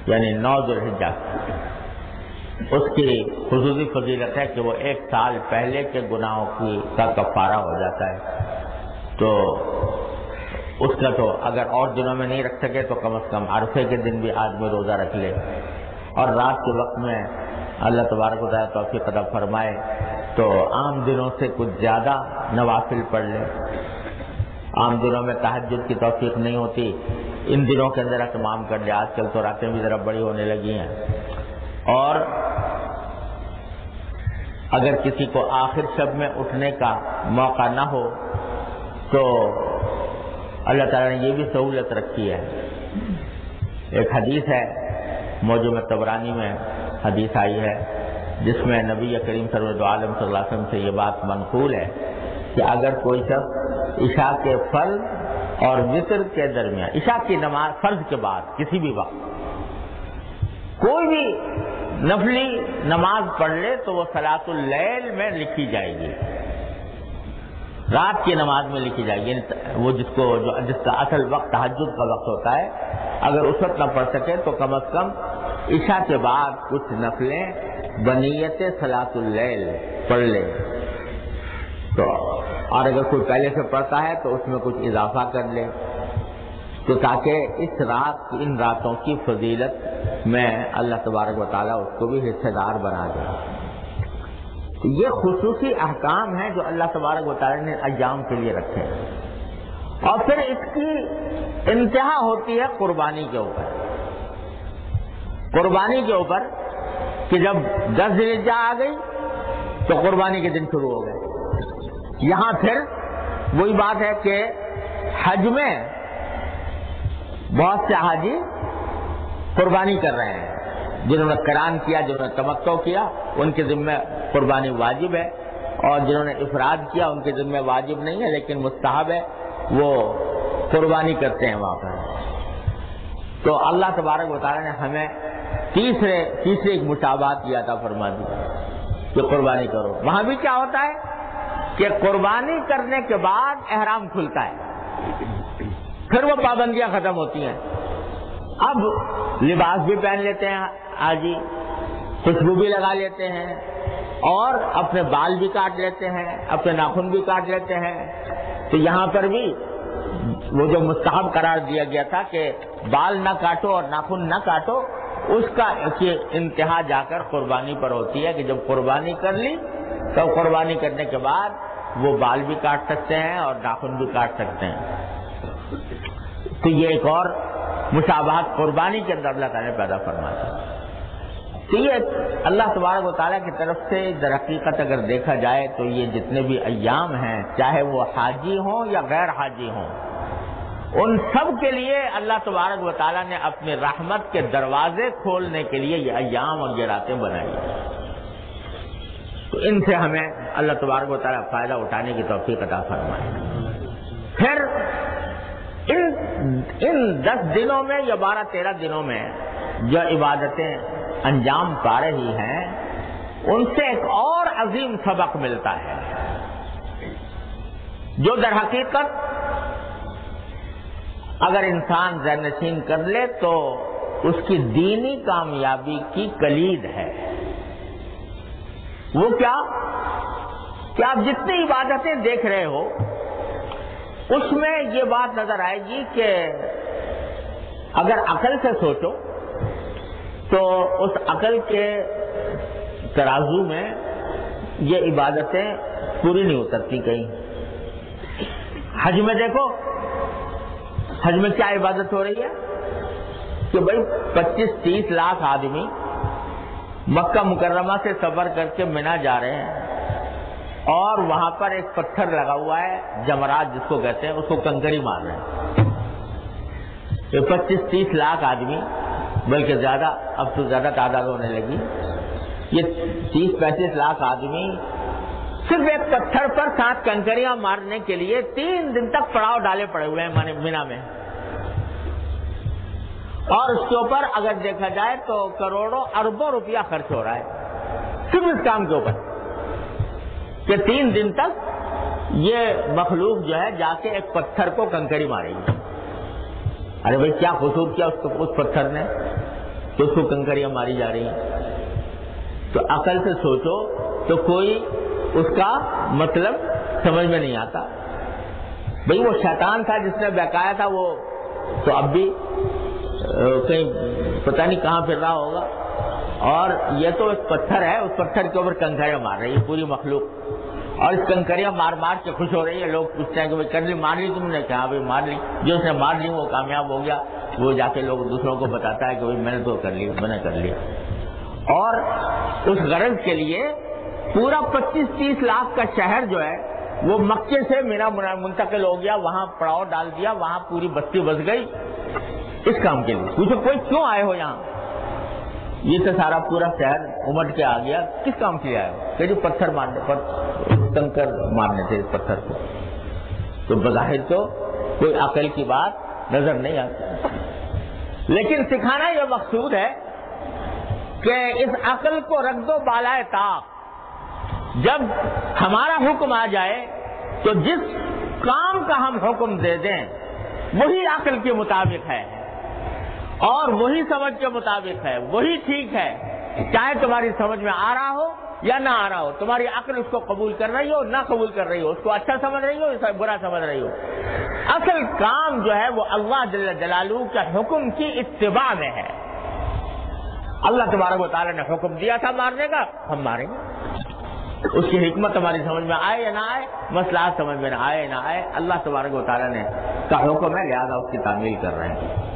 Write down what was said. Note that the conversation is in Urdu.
یعنی 9 ذوالحجہ اس کی خصوصی فضیلت ہے کہ وہ 1 سال پہلے کے گناہوں کا کفارہ ہو جاتا ہے. تو اس کا تو اگر اور دنوں میں نہیں رکھ سکے تو کم از کم عرفے کے دن بھی آدمی روزہ رکھ لے، اور رات کے وقت میں اللہ تبارک و تعالیٰ توفیق عطا فرمائے تو عام دنوں سے کچھ زیادہ نوافل پڑھ لے. عام دنوں میں تہجد کی توفیق نہیں ہوتی، ان دنوں کے اندر اہتمام کر لے. آج کل تو راتیں بھی ذرا بڑی ہونے لگی ہیں، اور اگر کسی کو آخر شب میں اٹھنے کا موقع نہ ہو تو اللہ تعالیٰ نے یہ بھی سہولت رکھی ہے. ایک حدیث ہے موجم طبرانی میں حدیث آئی ہے جس میں نبی کریم سرور عالم صلی اللہ علیہ وسلم سے یہ بات منقول ہے کہ اگر کوئی شخص عشاء کے فرض اور وتر کے درمیان، عشاء کی نماز فرض کے بعد کسی بھی وقت کوئی بھی نفلی نماز پڑھ لے تو وہ صلاۃ اللیل میں لکھی جائے گی، رات کی نماز میں لکھی جائے گی. وہ جس کا اصل وقت تہجد کا وقت ہوتا ہے، اگر اس وقت نہ پڑھ سکے تو کم از کم عشاء کے بعد کچھ نفلیں بنیت صلاۃ اللیل پڑھ لے. تو اور اگر کوئی پہلے سے پڑھتا ہے تو اس میں کچھ اضافہ کر لے، تو تاکہ اس رات ان راتوں کی فضیلت میں اللہ تبارک و تعالیٰ اس کو بھی حصہ دار بنا دے. یہ خصوصی احکام ہیں جو اللہ تبارک و تعالیٰ نے ایام کے لیے رکھے ہیں. اور پھر اس کی انتہا ہوتی ہے قربانی کے اوپر. قربانی کے اوپر کہ جب 10 ذی الحجہ آ گئی تو قربانی کے دن شروع ہو گئے. یہاں پھر وہی بات ہے کہ حج میں بہت سے حاجی قربانی کر رہے ہیں. جنہوں نے قران کیا، جنہوں نے تمتع کیا، ان کے ذمہ قربانی واجب ہے، اور جنہوں نے افراد کیا ان کے ذمہ واجب نہیں ہے لیکن مستحب ہے، وہ قربانی کرتے ہیں وہاں پر. تو اللہ تبارک و تعالیٰ نے ہمیں تیسرے ایک مشابہت کی عطا فرما دی کہ قربانی کرو. وہاں بھی کیا ہوتا ہے کہ قربانی کرنے کے بعد احرام کھلتا ہے، پھر وہ پابندیاں ختم ہوتی ہیں. اب لباس بھی پہن لیتے ہیں حاجی، خوشبو بھی لگا لیتے ہیں، اور اپنے بال بھی کاٹ لیتے ہیں، اپنے ناخن بھی کاٹ لیتے ہیں. تو یہاں پر بھی وہ جو مستحب قرار دیا گیا تھا کہ بال نہ کاٹو اور ناخن نہ کاٹو، اس کا انتہا جا کر قربانی پر ہوتی ہے کہ جب قربانی کر لی تو قربانی کرنے کے بعد وہ بال بھی کاٹ سکتے ہیں اور ناخن بھی کاٹ سکتے ہیں. تو یہ ایک اور مشابہت قربانی کے اندر اللہ تعالیٰ نے پیدا فرمایا. تو یہ اللہ تبارک و تعالیٰ کی طرف سے در حقیقت اگر دیکھا جائے تو یہ جتنے بھی ایام ہیں، چاہے وہ حاجی ہوں یا غیر حاجی ہوں، ان سب کے لیے اللہ تبارک و تعالیٰ نے اپنے رحمت کے دروازے کھولنے کے لیے یہ ایام اور یہ راتیں بنائی ہیں. تو ان سے ہمیں اللہ تبارک و تعالیٰ فائدہ اٹھانے کی توفیق عطا فرمائے. پھر ان 10 دنوں میں یا 12-13 دنوں میں جو عبادتیں انجام پا رہی ہیں، ان سے ایک اور عظیم سبق ملتا ہے جو در حقیقت اگر انسان ذہن نشین کر لے تو اس کی دینی کامیابی کی کلید ہے. وہ کیا کہ آپ جتنی عبادتیں دیکھ رہے ہو اس میں یہ بات نظر آئے گی کہ اگر عقل سے سوچو تو اس عقل کے ترازو میں یہ عبادتیں پوری نہیں اترتی کہیں. حج میں دیکھو، حج میں کیا عبادت ہو رہی ہے کہ بھائی 25-30 لاکھ آدمی مکہ مکرمہ سے سفر کر کے منا جا رہے ہیں، اور وہاں پر ایک پتھر لگا ہوا ہے جمرات جس کو کہتے ہیں، اس کو کنکری مار رہے ہیں. یہ 25-30 لاکھ آدمی، بلکہ زیادہ، اب تو زیادہ تعداد ہونے لگی، یہ 30-35 لاکھ آدمی صرف ایک پتھر پر 7 کنکریاں مارنے کے لیے 3 دن تک پڑاؤ ڈالے پڑے ہوئے ہیں مینا میں. اور اس کے اوپر اگر دیکھا جائے تو کروڑوں اربوں روپیہ خرچ ہو رہا ہے صرف اس کام کے اوپر کہ 3 دن تک یہ مخلوق جو ہے جا کے ایک پتھر کو کنکری مارے گی. ارے بھائی کیا قصور کیا اس پتھر نے؟ تو اس کو کنکریاں ماری جا رہی ہیں. تو عقل سے سوچو تو کوئی اس کا مطلب سمجھ میں نہیں آتا. بھئی وہ شیطان تھا جس نے بہکایا تھا، وہ تو اب بھی کہیں پتہ نہیں کہاں پھر رہا ہوگا. اور یہ تو ایک پتھر ہے، اس پتھر کے اوپر کنکریاں مار رہی ہے پوری مخلوق، اور اس کنکریاں مار مار کے خوش ہو رہی ہے. لوگ پوچھتے ہیں کہ بھائی کر لی، مار لی تم نے؟ کہا بھائی مار لی. جو اس نے مار لی وہ کامیاب ہو گیا. وہ جا کے لوگ دوسروں کو بتاتا ہے کہ بھائی میں نے تو کر لی، میں نے کر لیا. اور اس غرض کے لیے پورا 25-30 لاکھ کا شہر جو ہے وہ مکے سے مینا منتقل ہو گیا، وہاں پڑاؤ ڈال دیا، وہاں پوری بستی بس گئی اس کام کے لیے. پوچھو کوئی کیوں آئے ہو یہاں؟ یہ تو سارا پورا شہر امٹ کے آ گیا، کس کام کے لیے آئے ہو؟ کہ پتھر مارنے پر کنکر مارنے تھے اس پتھر کو. تو بظاہر تو کوئی عقل کی بات نظر نہیں آتی، لیکن سکھانا یہ مقصود ہے کہ اس عقل کو رکھ دو بالائے طاق. جب ہمارا حکم آ جائے تو جس کام کا ہم حکم دے دیں وہی عقل کے مطابق ہے اور وہی سمجھ کے مطابق ہے، وہی ٹھیک ہے، چاہے تمہاری سمجھ میں آ رہا ہو یا نہ آ رہا ہو. تمہاری عقل اس کو قبول کر رہی ہو نہ قبول کر رہی ہو، اس کو اچھا سمجھ رہی ہو اسے برا سمجھ رہی ہو. اصل کام جو ہے وہ اللہ جل جلالہ کے حکم کی اتباع میں ہے. اللہ تبارک و تعالیٰ نے حکم دیا تھا مارنے کا، ہم ماریں گے. اس کی حکمت ہماری سمجھ میں آئے یا نہ آئے، مصلحت سمجھ میں آئے یا نہ آئے، اللہ تبارک و تعالیٰ نے کا حکم ہے، لہذا اس کی تعمیل کر رہے ہیں.